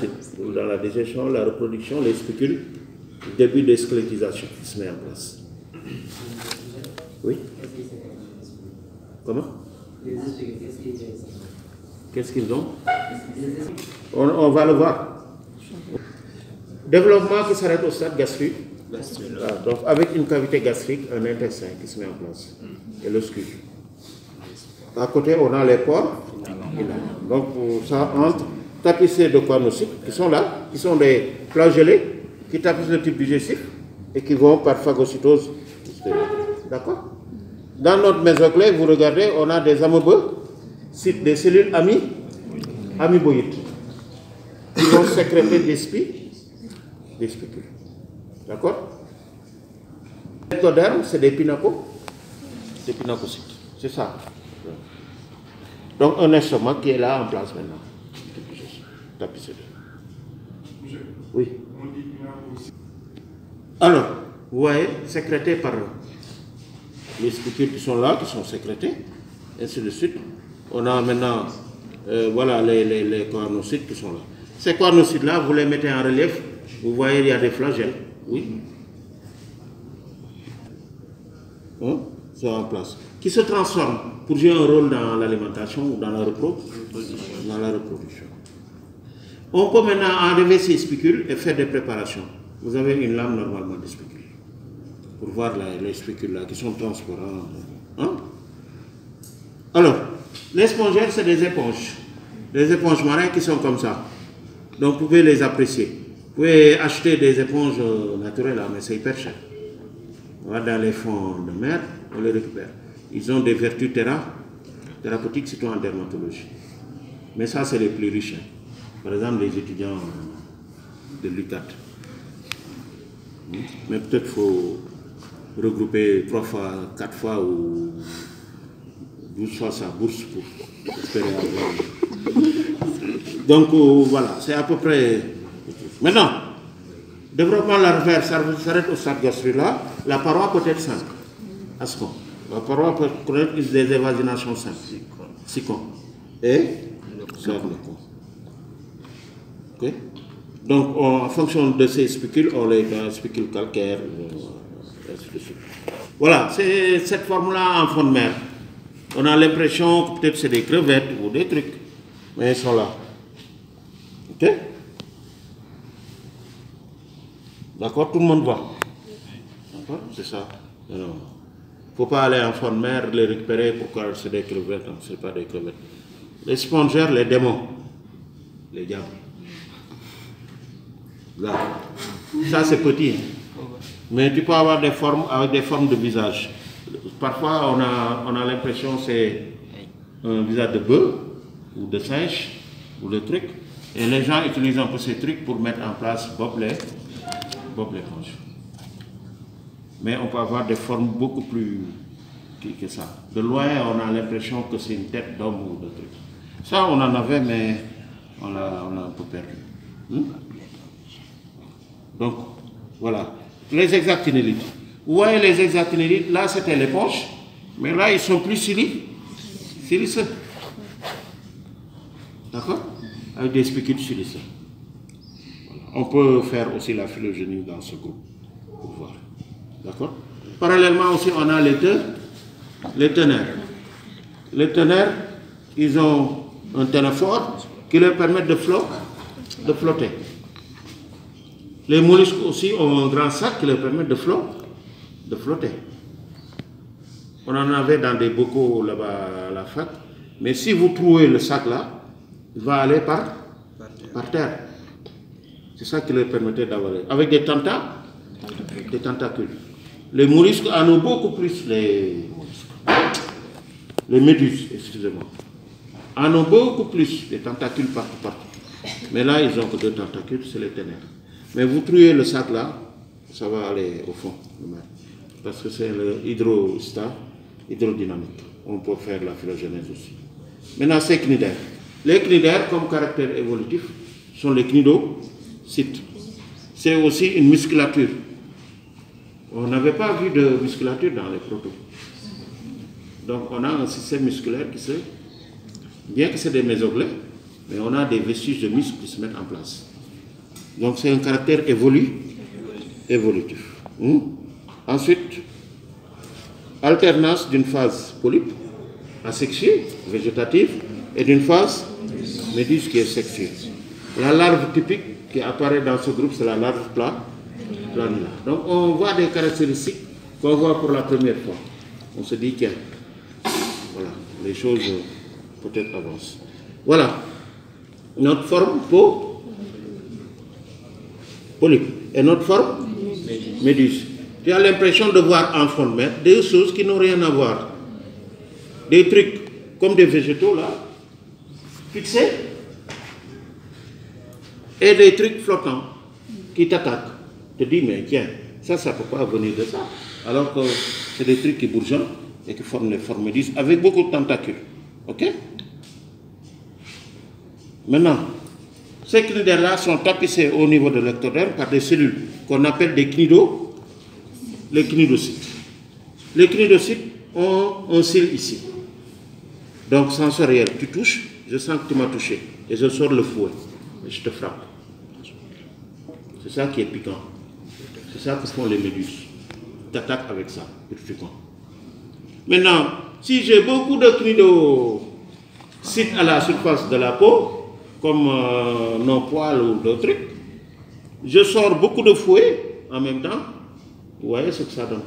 suite. Dans la digestion, la reproduction, les spicules, début de squelettisation qui se met en place. Oui? Comment? Qu'est-ce qu'ils ont? On va le voir. Développement qui s'arrête au stade gastrique. Voilà, donc avec une cavité gastrique, un intestin qui se met en place. Et le scute. À côté, on a les pores. Donc ça entre tapissés de choanocytes qui sont là, qui sont des flagellés, qui tapissent le tube digestif et qui vont par phagocytose. D'accord? Dans notre mésoclé, vous regardez, on a des amoebocytes, des cellules amoeboïdes qui vont sécréter des spicules. D'accord? L'ectoderme, c'est des pinacocytes. C'est ça. Donc un estomac qui est là en place maintenant. Tapissé. Oui. Alors, vous voyez, sécrété par les spicules qui sont là, qui sont sécrétées, et ainsi de suite. On a maintenant, voilà, les choanocytes qui sont là. Ces choanocytes-là, vous les mettez en relief, vous voyez, il y a des flagelles. Oui. Hein? C'est en place. Qui se transforment pour jouer un rôle dans l'alimentation ou dans la reproduction. On peut maintenant enlever ces spicules et faire des préparations. Vous avez une lame normalement de spicules. Pour voir les spicules là qui sont transparents. Hein? Alors, les spongères, c'est des éponges. Des éponges marines qui sont comme ça. Donc vous pouvez les apprécier. Vous pouvez acheter des éponges naturelles, là, mais c'est hyper cher. On va dans les fonds de mer, on les récupère. Ils ont des vertus thérapeutiques, surtout en dermatologie. Mais ça, c'est les plus riches. Hein. Par exemple, les étudiants de l'UQAT. Mais peut-être qu'il faut regrouper 3 fois, 4 fois ou 12 fois sa bourse pour espérer avoir. Donc voilà, c'est à peu près. Maintenant, développement larvaire, ça s'arrête au stade gastrique là. La paroi peut être simple. Ascon. La paroi peut connaître des évasinations simples. Sicon. Et le con. Ok? Donc, en fonction de ces spicules, on les spicules calcaires, ainsi de suite. Voilà, c'est cette forme-là en fond de mer. On a l'impression que peut-être c'est des crevettes ou des trucs, mais ils sont là. Ok? D'accord? Tout le monde voit. D'accord? C'est ça. Il ne faut pas aller en fond de mer, les récupérer pour que c'est des crevettes. Non, ce n'est pas des crevettes. Les spongères, les démons, les diables. Là. Ça, c'est petit. Mais tu peux avoir des formes avec des formes de visage. Parfois, on a l'impression que c'est un visage de bœuf ou de singe ou de truc. Et les gens utilisent un peu ces trucs pour mettre en place Bob l'éponge. Mais on peut avoir des formes beaucoup plus que ça. De loin, on a l'impression que c'est une tête d'homme ou de truc. Ça, on en avait, mais on l'a un peu perdu. Donc, voilà. Les hexactinélites. Vous voyez les hexactinélites, là c'était l'éponge, mais là ils sont plus siliceux. D'accord? Avec des spicules siliceux. Voilà. On peut faire aussi la phylogénie dans ce groupe, pour voir. D'accord? Parallèlement aussi, on a les ténères. Les ténères, ils ont un ténophore qui leur permet de flotter. Les mollusques aussi ont un grand sac qui leur permet de flotter. On en avait dans des bocaux là-bas à la fac. Mais si vous trouvez le sac là, il va aller par terre. C'est ça qui leur permettait d'avaler. Avec des tentacules. Les mollusques en ont beaucoup plus, les méduses, excusez-moi. En ont beaucoup plus, des tentacules partout. Mais là, ils n'ont que 2 tentacules, c'est les ténèbres. Mais vous trouvez le sac là, ça va aller au fond de mer. Parce que c'est le hydrodynamique. On peut faire la phylogénèse aussi. Maintenant, c'est cnidaires. Les cnidaires, comme caractère évolutif, sont les cnidocytes. C'est aussi une musculature. On n'avait pas vu de musculature dans les protos. Donc, on a un système musculaire qui se... Bien que c'est des mésoglés, mais on a des vestiges de muscles qui se mettent en place. Donc c'est un caractère évolutif. Ensuite, alternance d'une phase polype, asexuée, végétative, et d'une phase méduse qui est sexuée. La larve typique qui apparaît dans ce groupe, c'est la larve planula. Donc on voit des caractéristiques qu'on voit pour la première fois. On se dit, tiens, voilà, les choses peut-être avancent. Voilà, notre forme polype. Et notre forme méduse. Tu as l'impression de voir en fond de mer des choses qui n'ont rien à voir. Des trucs comme des végétaux là, fixés, et des trucs flottants qui t'attaquent. Tu te dis, mais tiens, ça ne peut pas venir de ça. Alors que c'est des trucs qui bourgeonnent et qui forment les formes méduses avec beaucoup de tentacules. Ok? Maintenant, ces cnidaires-là sont tapissés au niveau de l'ectoderme par des cellules qu'on appelle des les cnidocytes. Les cnidocytes ont un cil ici. Donc sensoriel, tu touches, je sens que tu m'as touché et je sors le fouet et je te frappe. C'est ça qui est piquant. C'est ça que font les méduses. Tu attaques avec ça, c'est piquant. Maintenant, si j'ai beaucoup de cnidocytes à la surface de la peau, comme nos poils ou d'autres trucs, je sors beaucoup de fouet en même temps. Vous voyez ce que ça donne.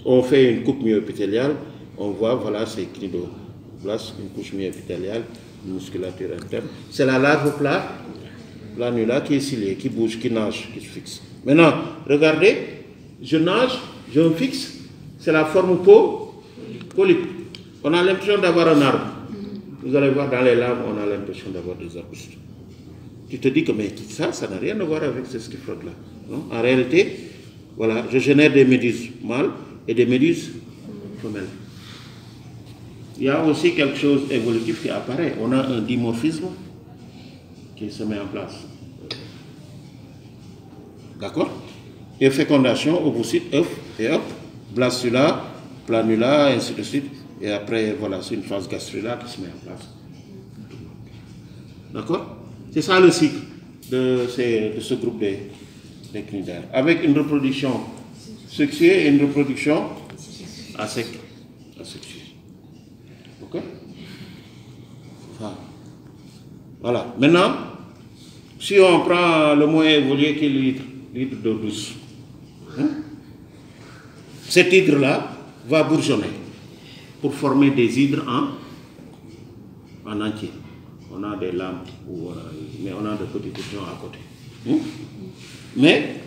On fait une coupe myopithéliale, on voit, voilà, c'est cnidoblastes, une couche myopithéliale, une musculature interne. C'est la larve planula qui est ciliée, qui bouge, qui nage, qui se fixe. Maintenant, regardez, je nage, je me fixe, c'est la forme polype. On a l'impression d'avoir un arbre. Vous allez voir dans les lames, on a l'impression d'avoir des arbustes. Tu te dis que mais ça n'a rien à voir avec ce qui flotte là. Non? En réalité, voilà, je génère des méduses mâles et des méduses femelles. Il y a aussi quelque chose d'évolutif qui apparaît. On a un dimorphisme qui se met en place. D'accord? Et fécondation, ovocyte, œuf et œuf, blastula, planula, ainsi de suite. Et après, voilà, c'est une phase gastrulaire qui se met en place. D'accord? C'est ça le cycle de ce groupe des cnidaires. Avec une reproduction sexuée et une reproduction asexuée. Ok? Voilà. Maintenant, si on prend le moins évolué qui est l'hydre d'eau douce, cet hydre-là va bourgeonner pour former des hydres en entier. On a des lames, mais on a de petits bourgeons à côté. Mais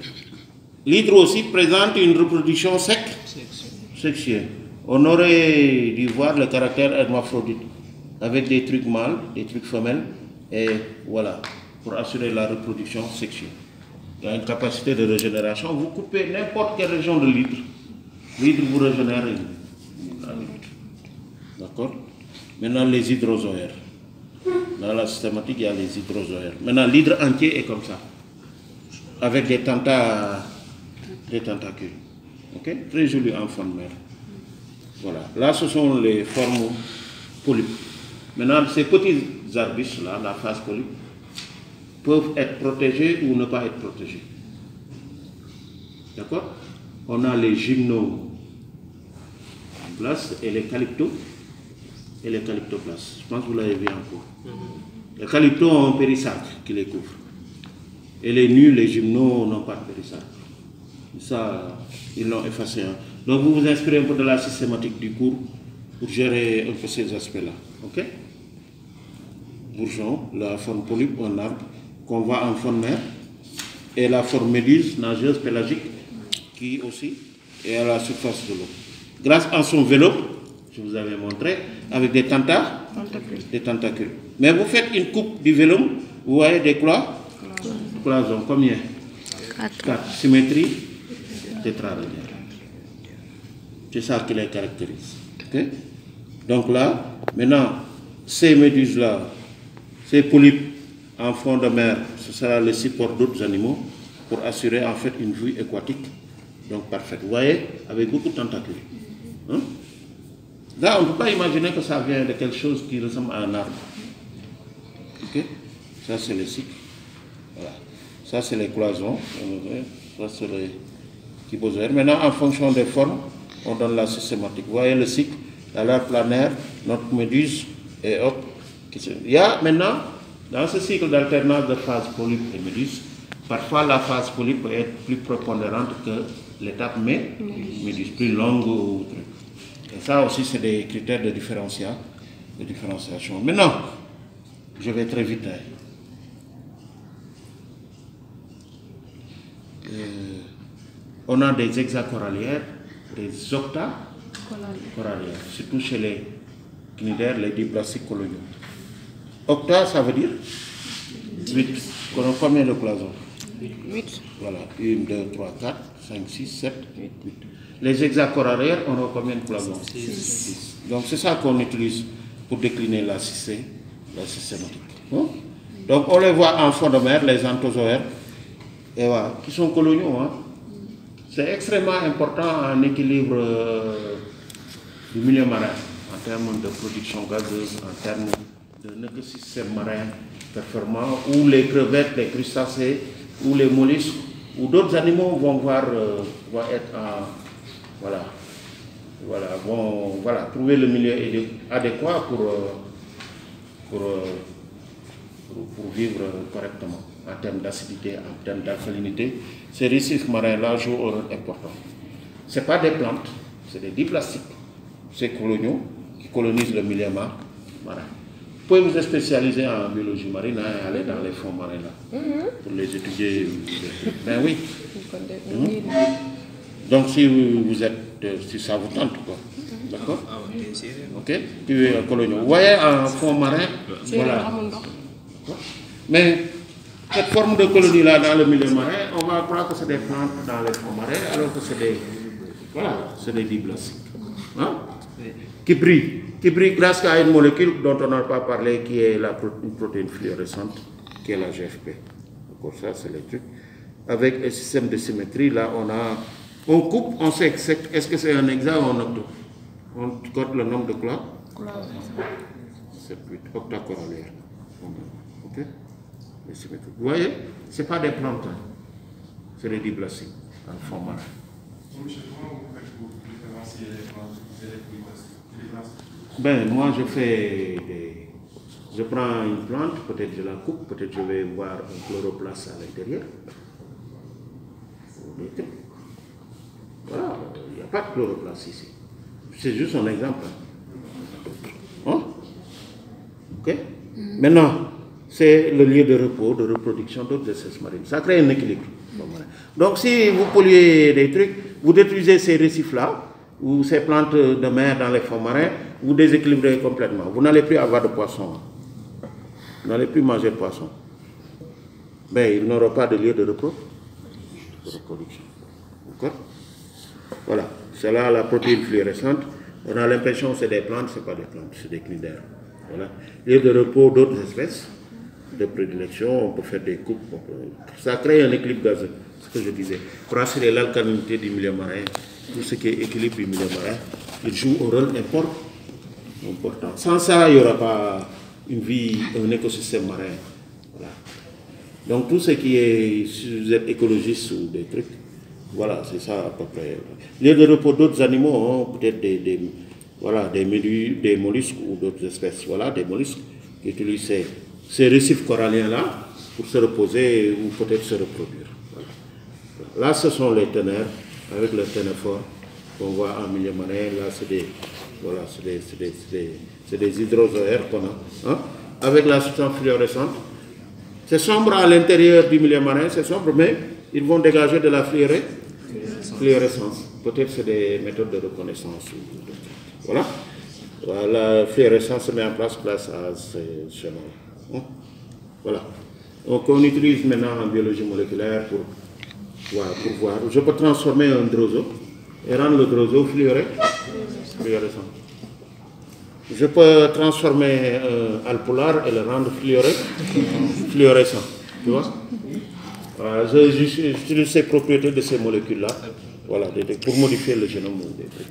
l'hydre aussi présente une reproduction sexuée. On aurait dû voir le caractère hermaphrodite avec des trucs mâles, des trucs femelles, et voilà, pour assurer la reproduction sexuelle. Il y a une capacité de régénération. Vous coupez n'importe quelle région de l'hydre, l'hydre vous régénère. D'accord? Maintenant, les hydrozoaires. Dans la systématique, il y a les hydrozoaires. Maintenant, l'hydre entier est comme ça, avec des tentacules. Ok? Très joli en fond de mer. Voilà. Là, ce sont les formes polypes. Maintenant, ces petits arbustes-là, la phase polype, peuvent être protégés ou ne pas être protégés. D'accord? On a les gymnoblastes et les calyptoplastes. Je pense que vous l'avez vu en cours. Les calyptos ont un périssacle qui les couvre. Et les nus, les gymnos n'ont pas de périssacle. Ça, ils l'ont effacé. Donc vous vous inspirez un peu de la systématique du cours pour gérer un peu ces aspects-là. Ok? Bourgeon, la forme polype, un arbre qu'on voit en fond de mer, et la forme méduse, nageuse, pélagique, qui aussi est à la surface de l'eau. Grâce à son vélo, je vous avais montré, avec des tentacules. Mais vous faites une coupe du vélum, vous voyez des cloisons. Combien? 4. Symétrie tétraradienne. C'est ça qui les caractérise. Okay? Donc là, maintenant, ces méduses-là, ces polypes en fond de mer, ce sera le support d'autres animaux pour assurer en fait une vie aquatique donc parfaite. Vous voyez, avec beaucoup de tentacules. Hein? Là, on ne peut pas imaginer que ça vient de quelque chose qui ressemble à un arbre. Ok? Ça, c'est le cycle. Voilà. Ça, c'est les cloisons. Ça, c'est les kybozoaires. Maintenant, en fonction des formes, on donne la systématique. Vous voyez le cycle, la larve planaire, notre méduse, et hop. Il y a maintenant, dans ce cycle d'alternance de phase polype et méduse, parfois la phase polype peut être plus prépondérante que l'étape méduse, plus longue ou truc. Et ça aussi, c'est des critères de différenciation. Maintenant, je vais très vite. On a des hexacorallières, des octacorallières, surtout chez les cnidaires, les diblastiques coloniaux. Octa, ça veut dire 8. On a combien de cloisons? 8. Voilà, 1, 2, 3, 4, 5, 6, 7, 8. Les hexacorallières, on a combien de cloisons? 6. Donc c'est ça qu'on utilise pour décliner la systématique. Hein? Donc on les voit en fond de mer, les anthozoaires, et voilà, qui sont coloniaux. Hein? C'est extrêmement important en équilibre du milieu marin, en termes de production gazeuse, en termes de écosystème marin performant, où les crevettes, les crustacés, ou les mollusques, ou d'autres animaux vont être trouver le milieu adéquat pour vivre correctement en termes d'acidité, en termes d'alcalinité. Ces récifs marins-là jouent un rôle important. Ce n'est pas des plantes, c'est des diplastiques, ces coloniaux qui colonisent le milieu marin. Vous pouvez vous spécialiser en biologie marine et aller dans les fonds marins là, pour les étudier. Ben oui. Donc si si ça vous tente, quoi. D'accord? Ok? Puis coloniaux. Vous voyez en fond marin, voilà. Mais cette forme de colonie là dans le milieu marin, on va croire que c'est des plantes dans les fonds marins, alors que c'est des diblastiques. Hein? Qui brille grâce à une molécule dont on n'a pas parlé, qui est une protéine fluorescente, qui est la GFP. Encore ça, c'est les trucs. Avec un système de symétrie, là, on coupe, on sait est-ce que c'est un hexa ou un octo. On compte le nombre de clois. 7, 8, octacorallières. Ok? Les symétries. Vous voyez, ce n'est pas des plantes, hein. C'est des diblastiques, en fond marin. Ben, moi, je prends une plante, peut-être je la coupe, peut-être je vais voir un chloroplaste à l'intérieur. Voilà, il n'y a pas de chloroplaste ici. C'est juste un exemple. Hein? Ok? Maintenant, c'est le lieu de repos, de reproduction d'autres espèces marines. Ça crée un équilibre. Donc, si vous polluez des trucs, vous détruisez ces récifs-là, ou ces plantes de mer dans les fonds marins, vous déséquilibrez complètement. Vous n'allez plus avoir de poissons. Vous n'allez plus manger de poissons. Mais ils n'auront pas de lieu de reproduction. D'accord? Voilà. C'est là la protéine fluorescente. On a l'impression que c'est des plantes, ce n'est pas des plantes, c'est des cnidaires. Voilà. Lieu de repos d'autres espèces de prédilection, on peut faire des coupes. Ça crée un équilibre gazeux, ce que je disais. Pour assurer l'alcalinité du milieu marin, tout ce qui est équilibre du milieu marin, il joue un rôle important. Sans ça, il n'y aura pas une vie, un écosystème marin. Voilà. Donc tout ce qui est, si vous êtes écologiste ou des trucs, voilà, c'est ça à peu près. Lieu de repos d'autres animaux, hein, peut-être des mollusques ou d'autres espèces, voilà, des mollusques qui utilisent ces récifs coralliens-là pour se reposer ou peut-être se reproduire. Voilà. Là, ce sont les ténèbres avec le ténéphore qu'on voit en milieu marin. Là, c'est des hydrozoaires qu'on a, hein, avec la substance fluorescente. C'est sombre à l'intérieur du milieu marin, c'est sombre, mais ils vont dégager de la fluorescence. Peut-être c'est des méthodes de reconnaissance. Voilà. La fluorescence se met en place grâce à ces schémas. Voilà. Donc on utilise maintenant en biologie moléculaire pour voir. Je peux transformer un droso et rendre le droso fluorescent. Je peux transformer un alpolar et le rendre fluorescent. Tu vois? Voilà, j'utilise ces propriétés de ces molécules-là, voilà, pour modifier le génome des trucs.